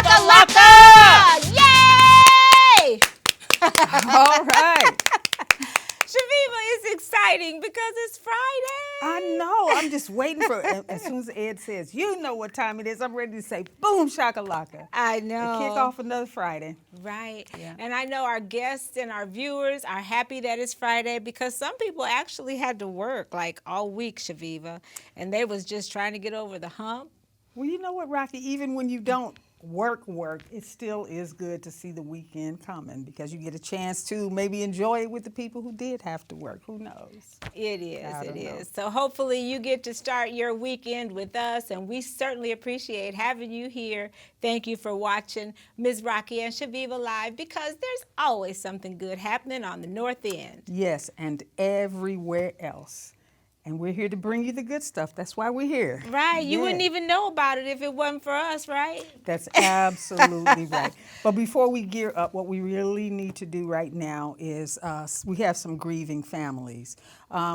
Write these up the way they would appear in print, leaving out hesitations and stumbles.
Shakalaka! Yay! All right. Chaveevah is exciting because it's Friday. I know. I'm just waiting for as soon as Ed says, you know what time it is, I'm ready to say, boom, shakalaka. I know. And kick off another Friday. Right. Yeah. And I know our guests and our viewers are happy that it's Friday because some people actually had to work like all week, Chaveevah, and they was just trying to get over the hump. Well, you know what, Rocky? Even when you don't work, it still is good to see the weekend coming because you get a chance to maybe enjoy it with the people who did have to work. Who knows? It is, I don't know. So hopefully you get to start your weekend with us, and we certainly appreciate having you here. Thank you for watching Ms. Rocky and Chaveevah Live because there's always something good happening on the North End. Yes, and everywhere else. And we're here to bring you the good stuff. That's why we're here. Right. You Yeah. wouldn't even know about it if it wasn't for us, right? That's absolutely right. But before we gear up, what we really need to do right now is we have some grieving families.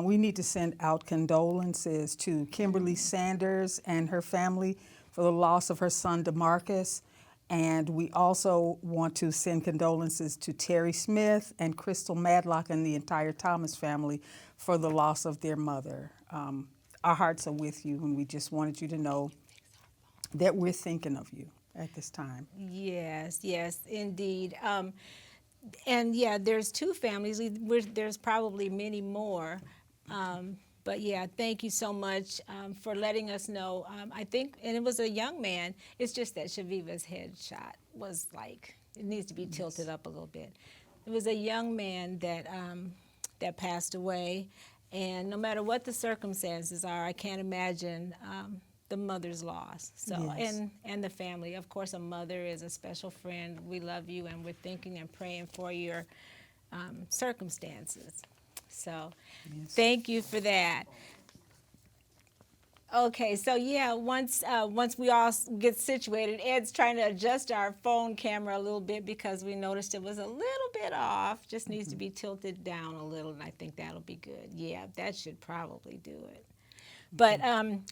We need to send out condolences to Kimberly Sanders and her family for the loss of her son, DeMarcus. And we also want to send condolences to Terry Smith and Crystal Madlock and the entire Thomas family for the loss of their mother. Our hearts are with you, and we just wanted you to know that we're thinking of you at this time. Yes, indeed. And yeah, there's two families. There's probably many more. But yeah, thank you so much for letting us know. I think, and it was a young man. It's just that Chaveevah's headshot was like, it needs to be tilted up a little bit. It was a young man that that passed away, and no matter what the circumstances are, I can't imagine the mother's loss. So Yes. and the family. Of course, a mother is a special friend. We love you, and we're thinking and praying for your circumstances. So thank you for that. Okay, so yeah, once we all get situated, Ed's trying to adjust our phone camera a little bit because we noticed it was a little bit off. Just needs to be tilted down a little, and I think that'll be good. Yeah, that should probably do it. But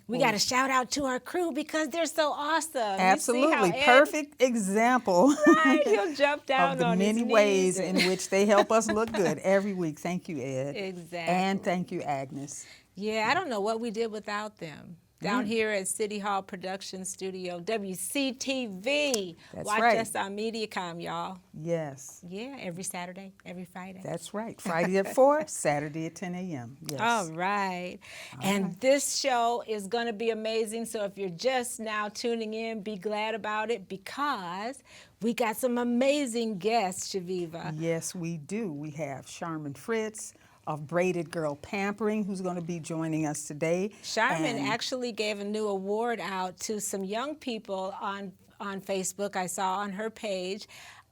we got to shout out to our crew because they're so awesome. Absolutely. You see how Ed, Perfect example right, he'll jump down of the on many his knees ways and- in which they help us look good every week. Thank you, Ed. Exactly. And thank you, Agnes. Yeah, I don't know what we did without them. Down here at City Hall Production Studio, WCTV. That's Watch right. us on MediaCom, y'all. Yes, Yeah, every Saturday, every Friday. that's right. Friday at 4, Saturday at 10 a.m. Yes. All right. And this show is going to be amazing. So if you're just now tuning in, be glad about it because we got some amazing guests, Chaveevah. Yes, we do. We have Sharman Fritz of Braided Girl Pampering, who's going to be joining us today. Sharman And actually gave a new award out to some young people on Facebook. I saw on her page.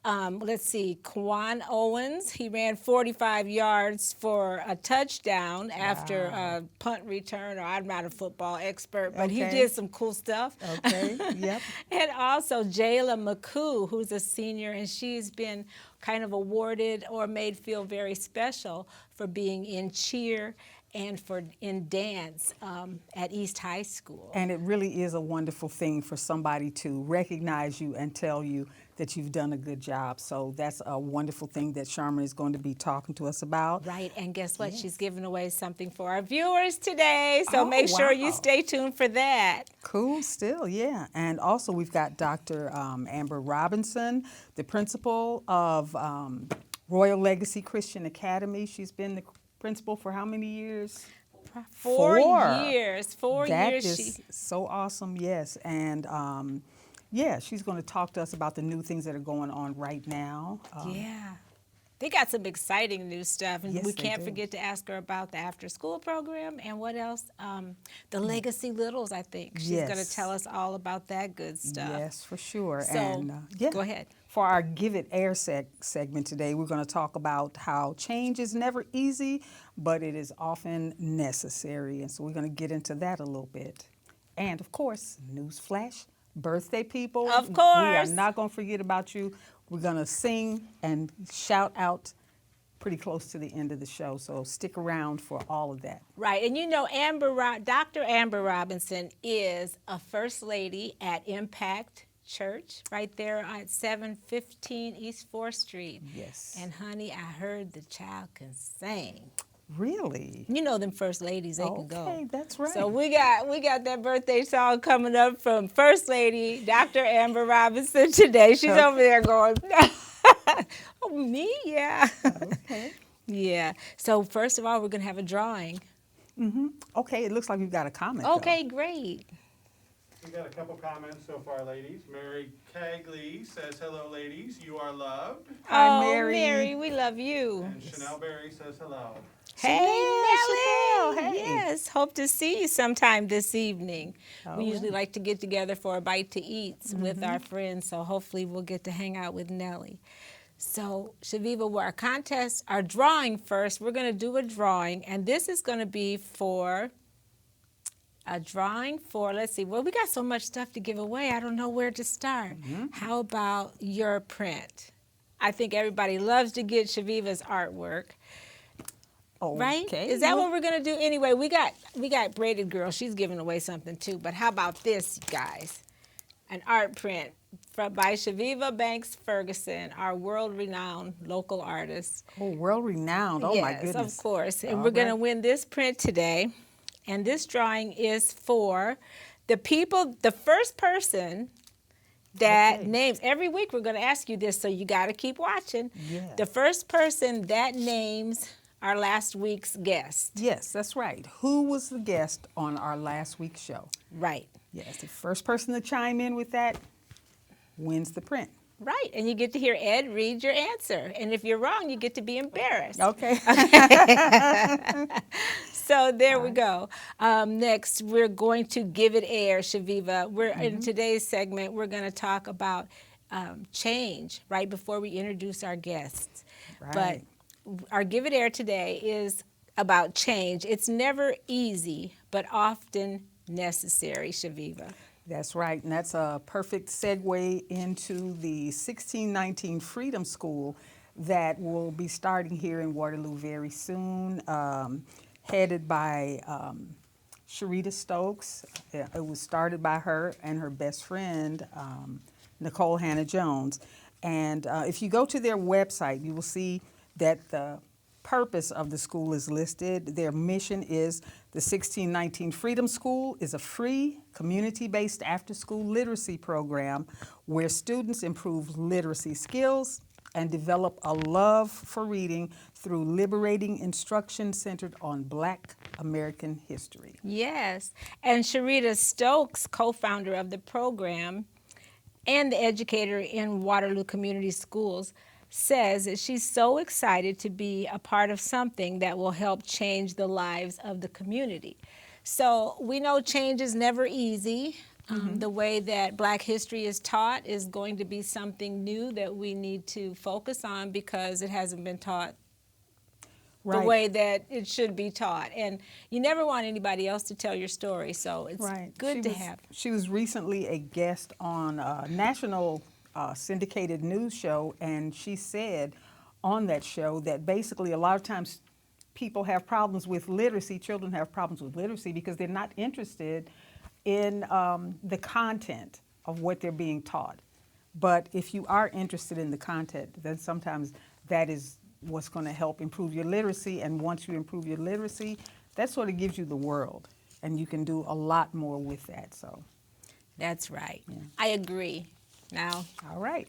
Let's see, Quan Owens, he ran 45 yards for a touchdown after a punt return, or I'm not a football expert, but he Okay. did some cool stuff. Okay, yep. And also Jayla McCoo, who's a senior, and she's been kind of awarded or made feel very special for being in cheer and in dance at East High School. And it really is a wonderful thing for somebody to recognize you and tell you that you've done a good job. So that's a wonderful thing that Sharman is going to be talking to us about. Right, and guess what? She's giving away something for our viewers today, so make sure you wow. stay tuned for that. Cool, still, yeah. And also we've got Dr. Amber Robinson, the principal of Royal Legacy Christian Academy. She's been the principal for how many years? 4 years. 4 That years. is so awesome, yes. And yeah, she's going to talk to us about the new things that are going on right now. Yeah. They got some exciting new stuff, and Yes, we they can't do. forget to ask her about the after-school program and what else? The Legacy Littles, I think. She's going to Yes. tell us all about that good stuff. Yes, for sure. So, and yeah. go ahead. For our Give It Air segment today, we're going to talk about how change is never easy, but it is often necessary. And so we're going to get into that a little bit. And of course, news flash, birthday people. Of We course. are not going to forget about you. We're going to sing and shout out pretty close to the end of the show, so stick around for all of that. Right, and you know Dr. Amber Robinson is a first lady at Impact Church right there at 715 East 4th Street. Yes. And honey, I heard the child can sing. Really? You know them first ladies, they can go. Okay, that's right. So we got that birthday song coming up from First Lady, Dr. Amber Robinson today. She's Okay. over there going, oh, me? Yeah. Okay. Yeah. So first of all, we're going to have a drawing. Okay, it looks like we've got a comment. Okay, great. We got a couple comments so far, ladies. Mary Cagley says, "Hello, ladies. You are loved." Hi, Oh, Mary. Mary, we love you. And Chanel Berry says, "Hello." Hey, Chanel, Nellie. hey. Yes, hope to see you sometime this evening. All We usually right. like to get together for a bite to eat with our friends, so hopefully we'll get to hang out with Nellie. So, Chaveevah, our drawing first, we're going to do a drawing, and this is going to be for let's see, well, we got so much stuff to give away, I don't know where to start. How about your print? I think everybody loves to get Chaveevah's artwork. Right? Okay. Is that what we're gonna do? Anyway, we got Braided Girl. She's giving away something too. But how about this, you guys? An art print by Chaveevah Banks Ferguson, our world-renowned local artist. Oh, world-renowned. Oh, my Yes, goodness. of course. And All we're gonna right. win this print today. And this drawing is for the first person that Okay. names. Every week we're gonna ask you this, so you gotta keep watching. Yes. The first person that names our last week's guest. Yes, that's right. Who was the guest on our last week's show? Right. Yes, the first person to chime in with that wins the print. Right. And you get to hear Ed read your answer. And if you're wrong, you get to be embarrassed. Okay. So there we go. Next, we're going to give it air, Chaveevah. In today's segment, we're going to talk about change right before we introduce our guests. Right. But our give it air today is about change. It's never easy, but often necessary, Chaveevah. That's right, and that's a perfect segue into the 1619 Freedom School that will be starting here in Waterloo very soon, headed by Sharita Stokes. It was started by her and her best friend, Nicole Hannah-Jones. And if you go to their website, you will see that the purpose of the school is listed. Their mission is the 1619 Freedom School is a free, community-based after-school literacy program where students improve literacy skills and develop a love for reading through liberating instruction centered on Black American history. Yes. And Sharita Stokes, co-founder of the program and the educator in Waterloo Community Schools, says that she's so excited to be a part of something that will help change the lives of the community. So we know change is never easy. The way that Black history is taught is going to be something new that we need to focus on because it hasn't been taught the way that it should be taught. And you never want anybody else to tell your story, so it's good to have. She was recently a guest on a national syndicated news show, and she said on that show that basically a lot of times people have problems with literacy, children have problems with literacy because they're not interested in the content of what they're being taught. But if you are interested in the content, then sometimes that is what's going to help improve your literacy, and once you improve your literacy, that sort of gives you the world, and you can do a lot more with that. So That's right. Yeah. I agree. Now, all right.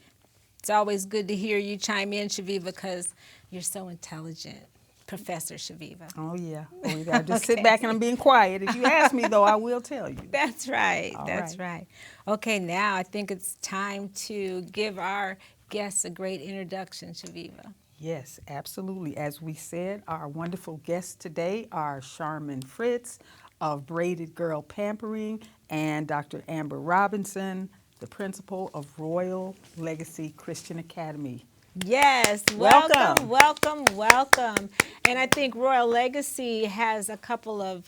It's always good to hear you chime in, Chaveevah, because you're so intelligent, Professor Chaveevah. Oh, yeah. Oh, yeah. Just sit back and I'm being quiet. If you ask me, though, I will tell you. That's right. All That's right. Okay, now I think it's time to give our guests a great introduction, Chaveevah. Yes, absolutely. As we said, our wonderful guests today are Sharman Fritz of Braided Girl Pampering and Dr. Amber Robinson, the principal of Royal Legacy Christian Academy. Yes, welcome, welcome, welcome. And I think Royal Legacy has a couple of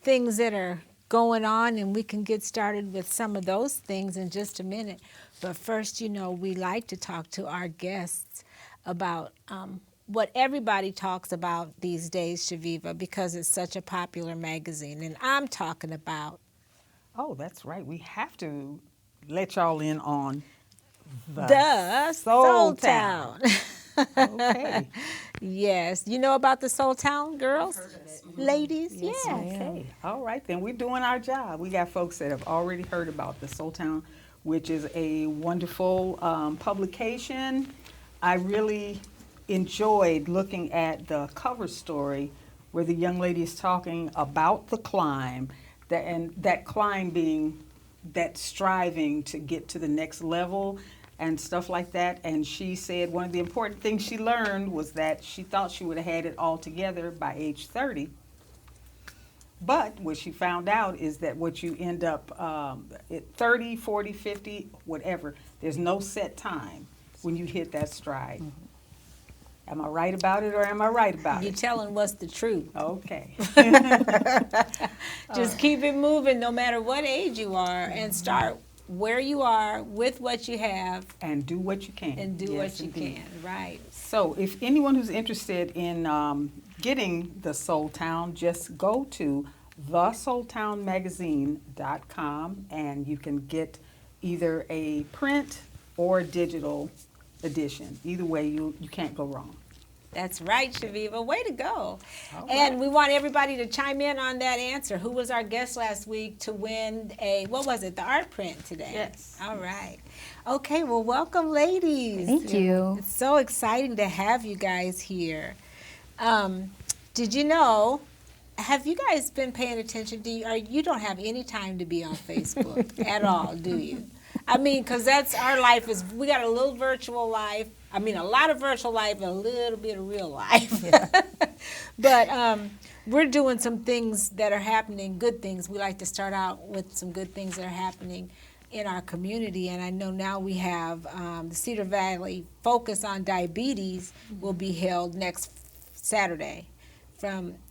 things that are going on, and we can get started with some of those things in just a minute. But first, you know, we like to talk to our guests about what everybody talks about these days, Chaveevah, because it's such a popular magazine. And I'm talking about... Oh, that's right. We have to let y'all in on The Soul Soul Town. Okay. Yes. You know about the Soul Town, girls? Ladies? Yes, Yeah. ma'am. Okay. All right, then we're doing our job. We got folks that have already heard about the Soul Town, which is a wonderful publication. I really enjoyed looking at the cover story where the young lady is talking about the climb, and that climb being that striving to get to the next level and stuff like that. And she said one of the important things she learned was that she thought she would have had it all together by age 30. But what she found out is that what you end up at 30, 40, 50, whatever, there's no set time when you hit that stride. Am I right about it or am I right about You're it? telling what's the truth. Okay. Just keep it moving no matter what age you are and start where you are with what you have And do what you can. and do Yes, what you indeed. can. Right. So if anyone who's interested in getting the Soul Town, just go to thesoultownmagazine.com and you can get either a print or digital edition. Either way, you can't go wrong. That's right, Chaveevah. Way to go. All And right. we want everybody to chime in on that answer. Who was our guest last week to win what was it, the art print today? Yes. All right. Okay, well, welcome, ladies. Thank you. It's so exciting to have you guys here. Did you know, have you guys been paying attention? You don't have any time to be on Facebook at all, do you? I mean, because that's our life we got a little virtual life. I mean, a lot of virtual life and a little bit of real life. But we're doing some things that are happening, good things. We like to start out with some good things that are happening in our community. And I know now we have the Cedar Valley Focus on Diabetes will be held next Saturday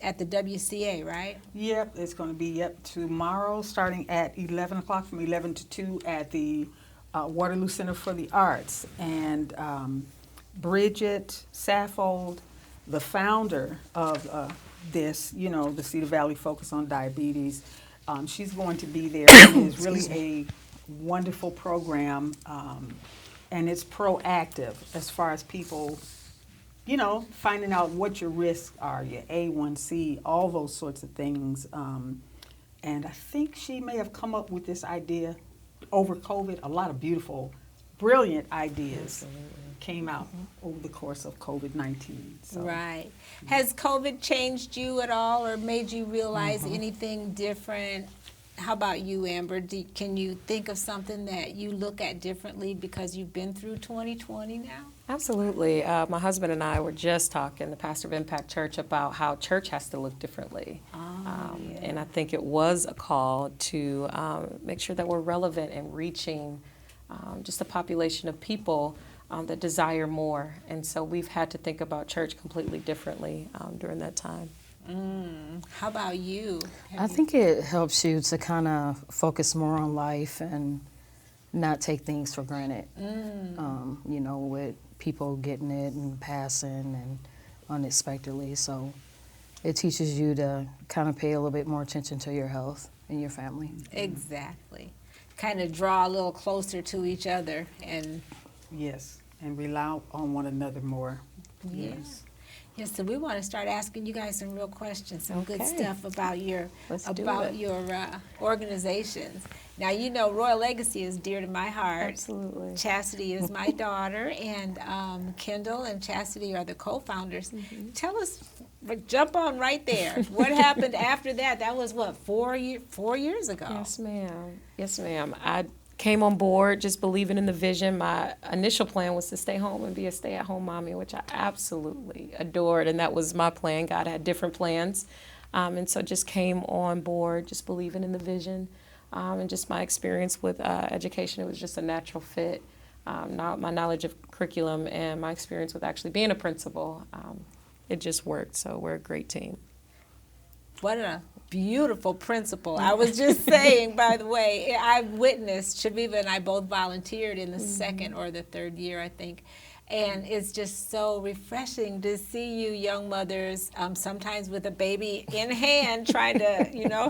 at the WCA, right? Yep, it's going to be tomorrow starting at 11 o'clock from 11 to 2 at the Waterloo Center for the Arts. And Bridget Saffold, the founder of this, the Cedar Valley Focus on Diabetes, she's going to be there. It is really a wonderful program, and it's proactive as far as people finding out what your risks are, your A1C, all those sorts of things. And I think she may have come up with this idea over COVID. A lot of beautiful, brilliant ideas came out over the course of COVID-19. So. Right. Has COVID changed you at all or made you realize anything different? How about you, Amber? Can you think of something that you look at differently because you've been through 2020 now? Absolutely. My husband and I were just talking, the pastor of Impact Church, about how church has to look differently. And I think it was a call to make sure that we're relevant and reaching just a population of people that desire more. And so we've had to think about church completely differently during that time. How about you? I think it helps you to kind of focus more on life and not take things for granted. With people getting it and passing and unexpectedly. So it teaches you to kind of pay a little bit more attention to your health and your family. Exactly. Kind of draw a little closer to each other and Yes, and rely on one another more. yes. Yes, so we want to start asking you guys some real questions, some good Okay. stuff about your Let's do it. organizations. Now, Royal Legacy is dear to my heart. Absolutely. Chastity is my daughter, and Kendall and Chastity are the co-founders. Tell us, jump on right there. What happened after that? That was what, 4 years ago? Yes, ma'am. Yes, ma'am. I came on board just believing in the vision. My initial plan was to stay home and be a stay-at-home mommy, which I absolutely adored, and that was my plan. God had different plans, and so just came on board just believing in the vision, and just my experience with education. It was just a natural fit. My knowledge of curriculum and my experience with actually being a principal, it just worked, so we're a great team. What a beautiful principal. I was just saying, by the way, I witnessed, Chaveevah and I both volunteered in the second or the third year, I think. And it's just so refreshing to see you young mothers, sometimes with a baby in hand, trying to,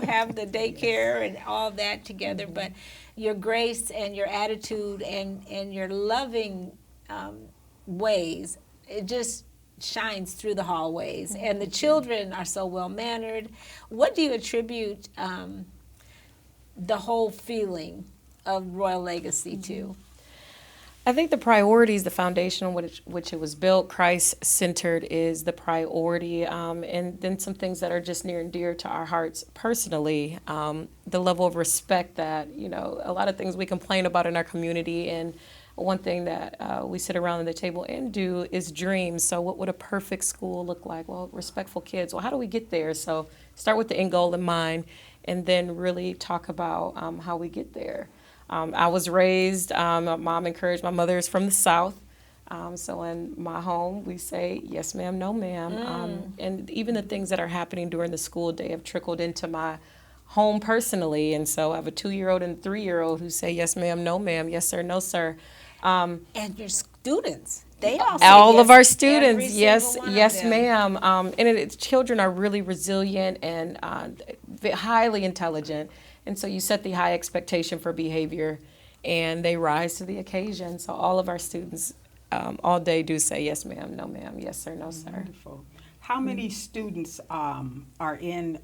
have the daycare and all that together. But your grace and your attitude and your loving ways, it just shines through the hallways. And the children are so well mannered. What do you attribute the whole feeling of Royal Legacy to? I think the priorities, the foundation on which it was built, Christ-centered, is the priority, and then some things that are just near and dear to our hearts personally. The level of respect that, a lot of things we complain about in our community, and one thing that we sit around the table and do is dream. So what would a perfect school look like? Well, respectful kids. Well, how do we get there? So start with the end goal in mind, and then really talk about how we get there. I was raised, my mom encouraged, my mother is from the South. So in my home, we say, yes, ma'am, no, ma'am. And even the things that are happening during the school day have trickled into my home personally. And so I have a 2-year-old and a 3-year-old who say, yes, ma'am, no, ma'am, yes, sir, no, sir. And your students, they all say All yes, of our every students, single yes, one of yes, them. ma'am. Children are really resilient and highly intelligent. And so you set the high expectation for behavior, and they rise to the occasion. So all of our students all day do say, yes, ma'am, no, ma'am, yes, sir, no, sir. Wonderful. How many students are in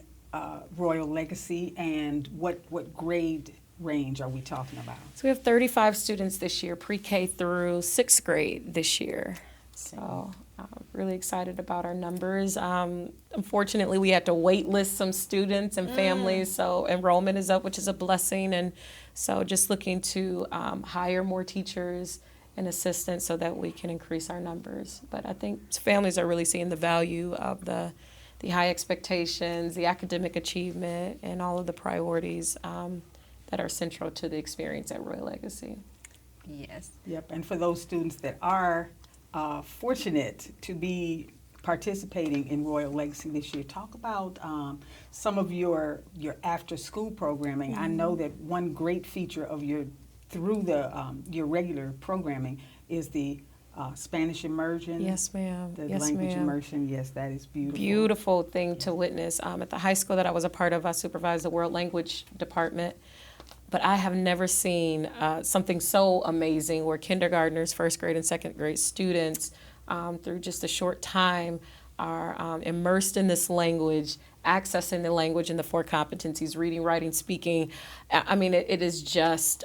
Royal Legacy, and what grade range are we talking about? So we have 35 students this year, pre-K through 6th grade this year. So really excited about our numbers. Unfortunately, we had to wait list some students and families, so enrollment is up, which is a blessing. And so just looking to hire more teachers and assistants so that we can increase our numbers. But I think families are really seeing the value of the high expectations, the academic achievement, and all of the priorities that are central to the experience at Royal Legacy. Yes. Yep, and for those students that are fortunate to be participating in Royal Legacy this year, talk about some of your after-school programming. I know that one great feature of your regular programming is the Spanish immersion. Yes, ma'am. The Yes, language ma'am. immersion. Yes, that is beautiful. Beautiful thing to witness. At the high school that I was a part of, I supervised the world language department. But I have never seen something so amazing where kindergartners, 1st grade and 2nd grade students, through just a short time, are immersed in this language, accessing the language and the 4 competencies, reading, writing, speaking. I mean, it is just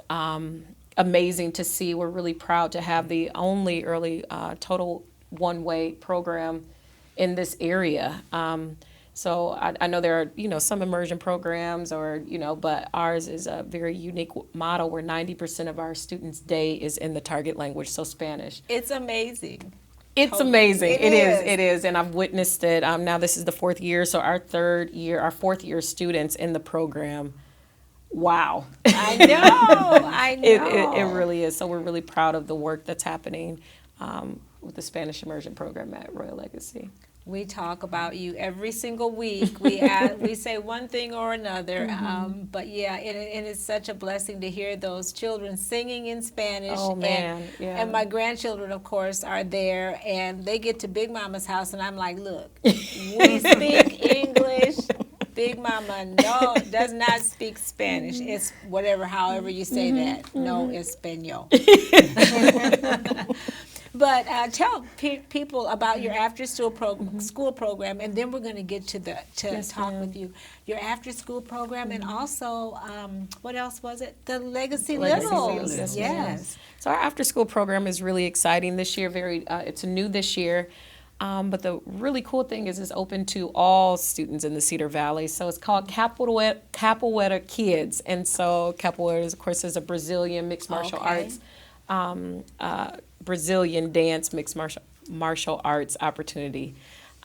amazing to see. We're really proud to have the only early total one-way program in this area. So I know there are, some immersion programs but ours is a very unique model where 90% of our students' day is in the target language, so Spanish. It's amazing. It's Totally. amazing. It It is. is, and I've witnessed it. Now this is the 4th year, so our 4th year students in the program. Wow. I know. It really is. So we're really proud of the work that's happening with the Spanish immersion program at Royal Legacy. We talk about you every single week. We say one thing or another, but yeah, and it's such a blessing to hear those children singing in Spanish. Oh, man, yeah. And my grandchildren, of course, are there, and they get to Big Mama's house, and I'm like, look, we speak English. Big Mama does not speak Spanish. It's however you say that. No Espanol. But tell people about your after-school school program, and then we're going to get to Yes, talk ma'am. with you. Your after-school program, and also, what else was it? The Legacy Legacy Littles. Littles, Yes. So our after-school program is really exciting this year. It's new this year. But the really cool thing is it's open to all students in the Cedar Valley. So it's called Capoeira Kids. And so Capoeira, of course, is a Brazilian mixed martial Okay. arts, Brazilian dance mixed martial arts opportunity.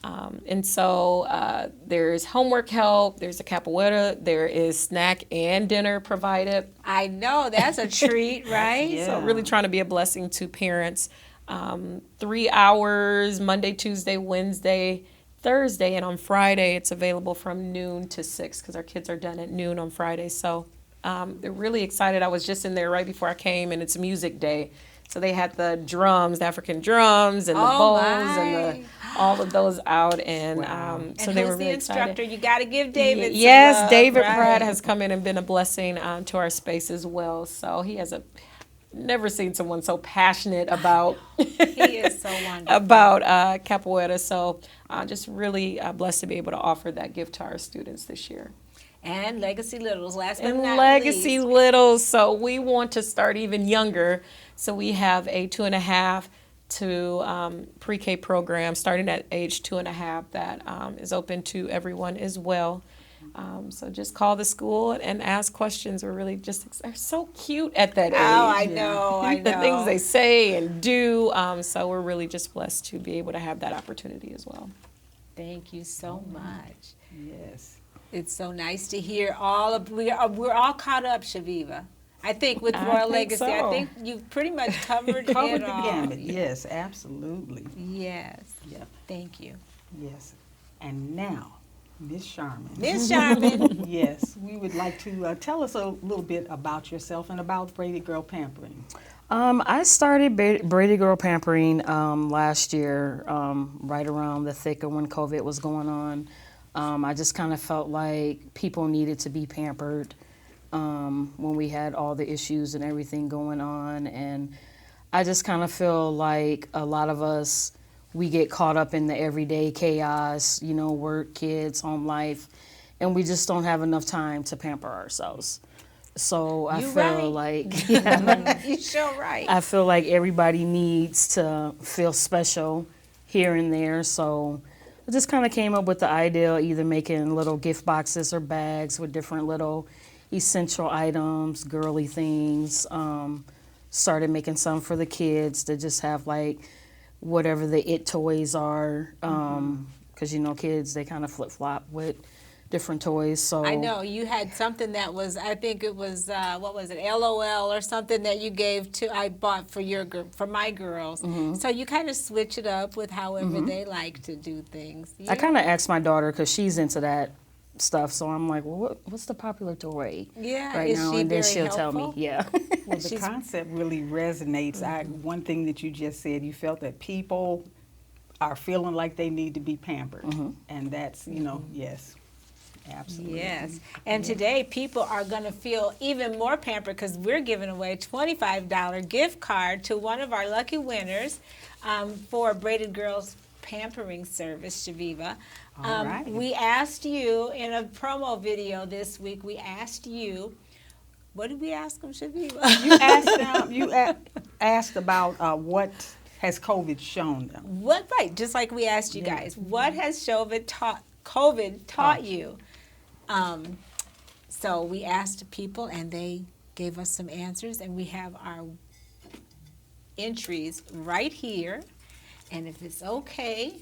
And so there's homework help, there's a capoeira, there is snack and dinner provided. I know, that's a treat, right? So really trying to be a blessing to parents. 3 hours, Monday, Tuesday, Wednesday, Thursday, and on Friday it's available from noon to 6 because our kids are done at noon on Friday. So they're really excited. I was just in there right before I came, and it's music day. So they had the drums, the African drums, and the Oh, bowls, my. and all of those out, and Wow. so And they who's were really the instructor? excited. You got to give David some Yes, love, David right? Pratt has come in and been a blessing to our space as well. So he has never seen someone so passionate about He is so wonderful. about capoeira. So just really blessed to be able to offer that gift to our students this year. And Legacy Littles, last but And not Legacy least. Littles. So we want to start even younger. So we have a 2.5 to pre-K program starting at age 2.5 that is open to everyone as well. So just call the school and ask questions. We're really they're so cute at that age. Oh, I know, I know. The things they say and do. So we're really just blessed to be able to have that opportunity as well. Thank you so much. Yes. It's so nice to hear we're all caught up, Chaveevah. I think with I Royal think Legacy, I so. think you've pretty much covered Covered it the all. gamut. Yes, absolutely. Yes. Yep. Thank you. Yes. And now, Miss Sharman. Miss Sharman. Yes, we would like to tell us a little bit about yourself and about Braided Girl Pampering. I started Braided Girl Pampering last year, right around the thick of when COVID was going on. I just kind of felt like people needed to be pampered when we had all the issues and everything going on. And I just kind of feel like a lot of us, we get caught up in the everyday chaos, you know, work, kids, home life, and we just don't have enough time to pamper ourselves. So I You feel right. like, You're sure right. I feel like everybody needs to feel special here and there. So I just kind of came up with the idea of either making little gift boxes or bags with different little essential items, girly things. Started making some for the kids to just have like whatever the it toys are. Because, you know, kids, they kind of flip-flop with different toys. So I know you had something that was, I think it was, what was it, LOL or something that you gave I bought for my girls. So you kind of switch it up with however they like to do things. I kind of asked my daughter because she's into that stuff. So I'm like, well, what's the popular toy Yeah, right is now? she And then very she'll tell helpful? me, yeah. Well, the concept really resonates. One thing that you just said, you felt that people are feeling like they need to be pampered. And that's, you know, yes, absolutely. Yes, and today people are going to feel even more pampered because we're giving away a $25 gift card to one of our lucky winners for Braided Girls Pampering Service, Chaveevah. All right. We asked you in a promo video this week, what did we ask them, Chaveevah? You asked them, asked about what has COVID shown them. What, right, just like we asked you guys, what has COVID taught you? So we asked people and they gave us some answers, and we have our entries right here. And if it's okay,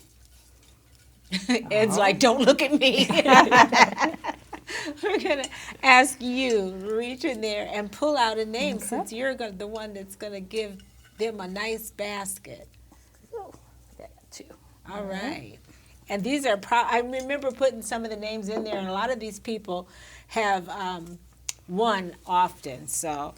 Ed's like, don't look at me. We're going to ask you, reach in there and pull out a name since you're the one that's going to give them a nice basket. Too. All right. And these are, I remember putting some of the names in there, and a lot of these people have won often. So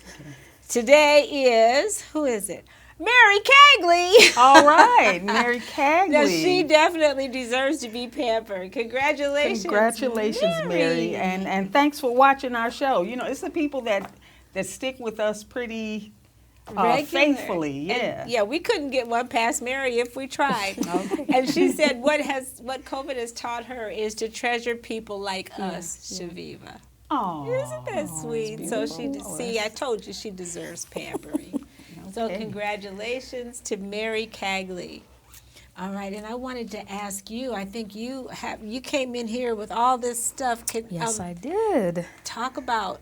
today is, who is it? Mary Cagley. All right, Mary Cagley. Now, she definitely deserves to be pampered. Congratulations. Congratulations, Mary. And thanks for watching our show. You know, it's the people that stick with us pretty Regular. faithfully. Yeah. And, yeah, we couldn't get one past Mary if we tried. And she said what COVID has taught her is to treasure people like us, Chaveevah. Oh, Isn't that sweet? So I told you she deserves pampering. So Okay. congratulations to Mary Cagley. All right, and I wanted to ask you, I think you came in here with all this stuff. Yes, I did. Talk about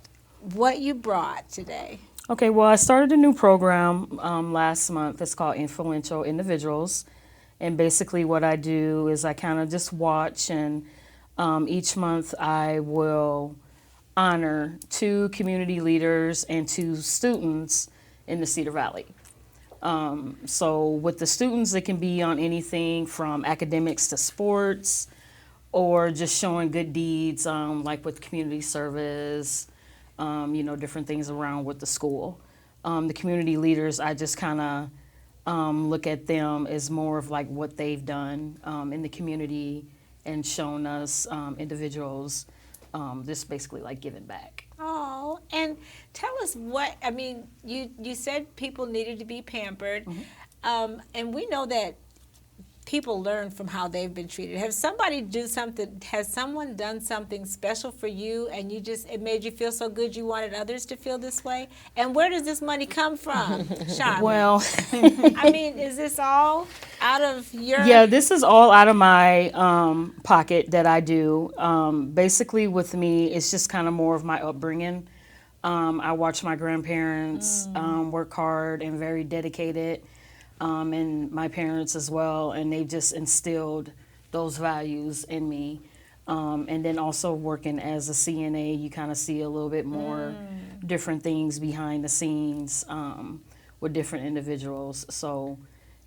what you brought today. Okay, well, I started a new program last month. It's called Influential Individuals. And basically what I do is I kind of just watch, and each month I will honor 2 community leaders and 2 students in the Cedar Valley. So with the students, it can be on anything from academics to sports, or just showing good deeds, like with community service, you know, different things around with the school. The community leaders, I just kind of look at them as more of like what they've done in the community and shown us individuals just basically like giving back. Oh, and tell us what, I mean, you said people needed to be pampered, and we know that people learn from how they've been treated. Has someone done something special for you and it made you feel so good you wanted others to feel this way? And where does this money come from, Sharman? Well, I mean, is this all out of your... yeah, this is all out of my pocket that I do. Basically with me, it's just kind of more of my upbringing. I watched my grandparents work hard and very dedicated. And my parents as well, and they've just instilled those values in me. And then also working as a CNA, you kind of see a little bit more different things behind the scenes with different individuals. So,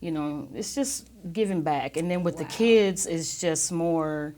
you know, it's just giving back. And then with the kids, it's just more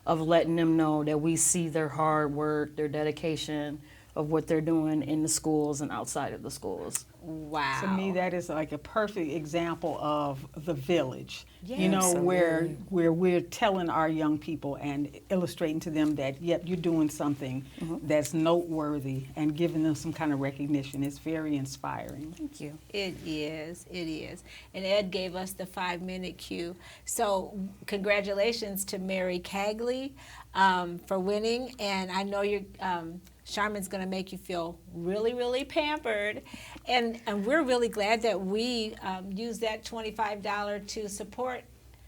of letting them know that we see their hard work, their dedication of what they're doing in the schools and outside of the schools. Wow. To me, that is like a perfect example of the village. Yeah. You know, Absolutely. where we're telling our young people and illustrating to them that, yep, you're doing something that's noteworthy and giving them some kind of recognition. It's very inspiring. Thank you. It is. And Ed gave us the 5-minute cue. So congratulations to Mary Cagley for winning. And I know you're... Sharman's going to make you feel really, really pampered. And we're really glad that we used that $25 to support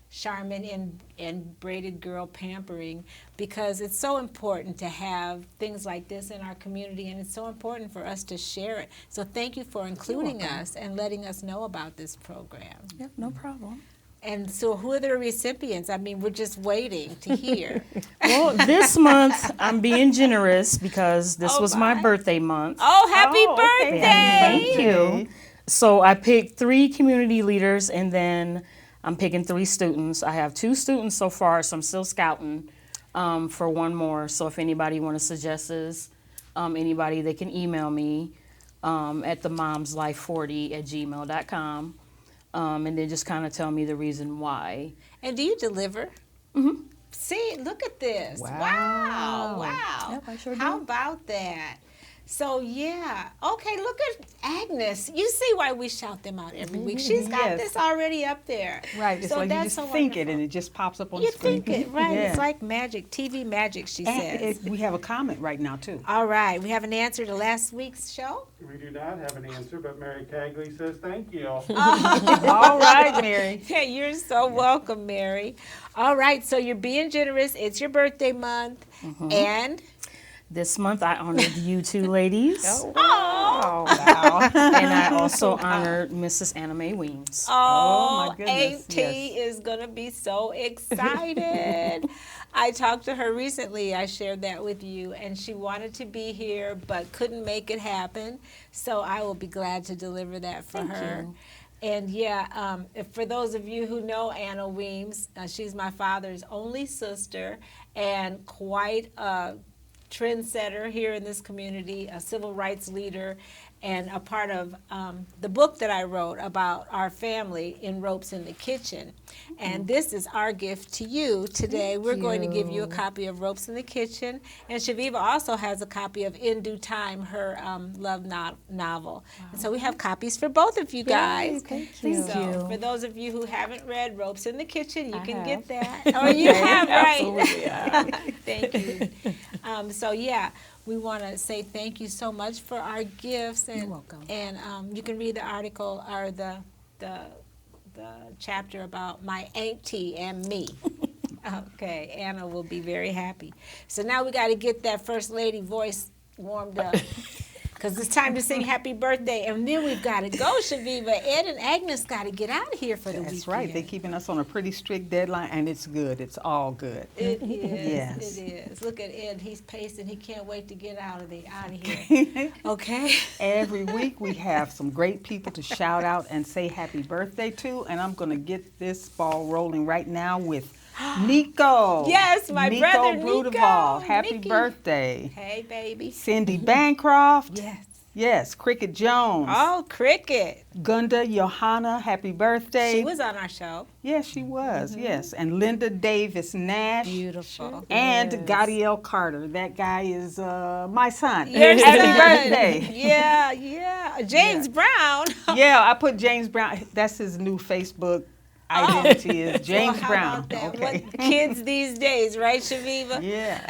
Sharman in Braided Girl Pampering, because it's so important to have things like this in our community, and it's so important for us to share it. So thank you for including us and letting us know about this program. Yep, no problem. And so who are the recipients? I mean, we're just waiting to hear. Well, this month I'm being generous because this Oh, was my my. birthday month. Oh, happy okay. birthday! Thank you. So I picked 3 community leaders, and then I'm picking 3 students. I have 2 students so far, so I'm still scouting for one more. So if anybody want to suggest this, anybody, they can email me at themomslife40@gmail.com. And then just kind of tell me the reason why. And do you deliver? Mm-hmm. See, look at this. Wow. Wow. Yep, I sure How do. about that? So, yeah. Okay, look at Agnes. You see why we shout them out every week. She's got Yes. this already up there. Right, it's So like you that's just so think it wonderful. and it just pops up on You the screen. think it, right. Yeah. It's like magic, TV magic, she And says. we have a comment right now, too. All right, we have an answer to last week's show. We do not have an answer, but Mary Cagley says thank you. All right, Mary. Yeah, you're so welcome, Mary. All right, so you're being generous. It's your birthday month. And... This month I honored you 2 ladies, Oh, Oh, wow. and I also honored Mrs. Anna Mae Weems. Oh, my goodness, AT yes. is going to be so excited. I talked to her recently. I shared that with you, and she wanted to be here but couldn't make it happen. So I will be glad to deliver that for her. you. And yeah, for those of you who know Anna Weems, she's my father's only sister and quite a trendsetter here in this community, a civil rights leader, and a part of the book that I wrote about our family in Ropes in the Kitchen. And this is our gift to you today. We're going to give you a copy of Ropes in the Kitchen. And Chaveevah also has a copy of In Due Time, her love novel. And so we have copies for both of you guys. Thank you. So for those of you who haven't read Ropes in the Kitchen, you I can have. get that. Oh, you have, right? Absolutely. Thank you. So yeah, we want to say thank you so much for our gifts. And, You're welcome. And you can read the article or the chapter about my auntie and me. Okay, Anna will be very happy. So now we got to get that First Lady voice warmed up. Because it's time to sing happy birthday. And then we've got to go, Chaveevah. Ed and Agnes got to get out of here for the weekend. That's right. They're keeping us on a pretty strict deadline, and it's good. It's all good. It is. Yes. It is. Look at Ed. He's pacing. He can't wait to get out of here. Okay. Every week we have some great people to shout out and say happy birthday to, and I'm going to get this ball rolling right now with Nico. Yes, my brother, Nico Brudeval. Nico. Happy Nicky. birthday. Hey, baby. Cindy Bancroft. Yes. Yes, Cricket Jones. Oh, Cricket. Gunda Johanna, happy birthday. She was on our show. Yes, she was. Yes, and Linda Davis Nash. Beautiful. And Yes. Gadiel Carter. That guy is my son. Your Happy son. birthday. Yeah, yeah. James Brown. Yeah, I put James Brown. That's his new Facebook identity is James Well, how Brown. about that? Okay. What kids these days, right, Chaveevah? Yeah.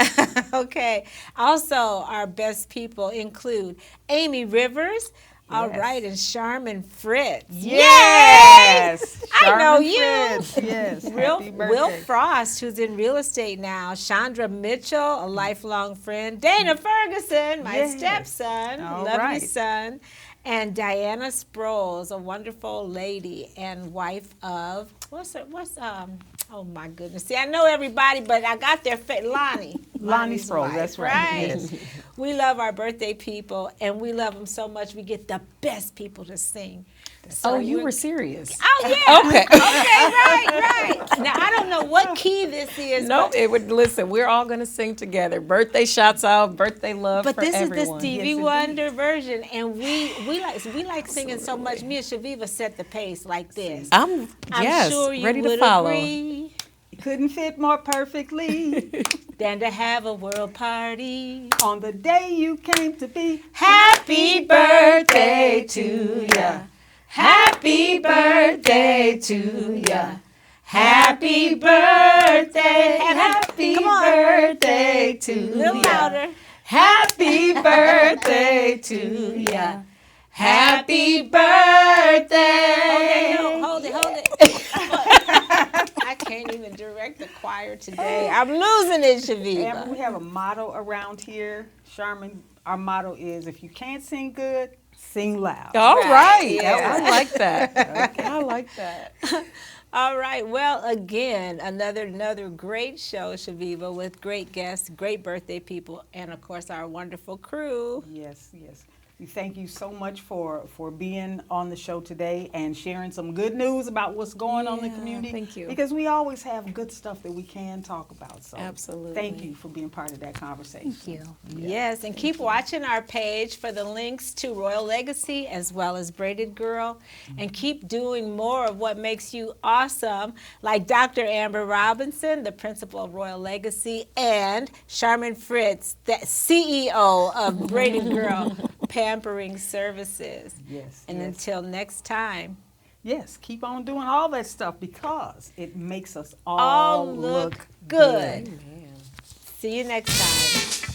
Okay. Also, our best people include Amy Rivers. All Yes. right, and Sharman Fritz. Yes. I know Sharman you. Fritz. Yes. Will, Happy Will birthday. Frost, who's in real estate now. Chandra Mitchell, a lifelong friend. Dana Ferguson, my Yes. stepson, All lovely right. son. And Diana Sproles, a wonderful lady and wife of, oh my goodness. See, I know everybody, but I got their Lonnie. Lonnie Lonnie's Sproles, wife, that's right. Yes. We love our birthday people, and we love them so much we get the best people to sing. So Oh, you we're- were serious. Oh, yeah. Okay. Okay, right. Now, I don't know what key this is. No, it would listen. We're all gonna sing together. Birthday shouts out, birthday love But for this everyone. is the Stevie Yes, Wonder version, and we like singing so much. Me and Chaveevah set the pace like this. I'm yes, sure you ready would to follow. agree Couldn't fit more perfectly than to have a world party. on the day you came to be. Happy birthday to ya. Happy birthday to ya. Happy birthday. Happy birthday A little louder. Happy birthday to ya. Happy birthday. Hold it. I can't even direct the choir today. I'm losing it, And we Chaveevah. have a motto around here, Sharman. Our motto is: if you can't sing good, sing loud. All right. yeah. I like that. I like that. All right. Well, again, another great show, Chaveevah, with great guests, great birthday people, and of course our wonderful crew. Yes, yes. We thank you so much for being on the show today and sharing some good news about what's going on in the Yeah, community. thank you. Because we always have good stuff that we can talk about. So Absolutely. thank you for being part of that conversation. Thank you. Yes, and keep watching our page for the links to Royal Legacy as well as Braided Girl, and keep doing more of what makes you awesome, like Dr. Amber Robinson, the principal of Royal Legacy, and Sharman Fritz, the CEO of Braided Girl Pampering Services. Yes. And yes. until next time, Yes, keep on doing all that stuff because it makes us all all look good. See you next time.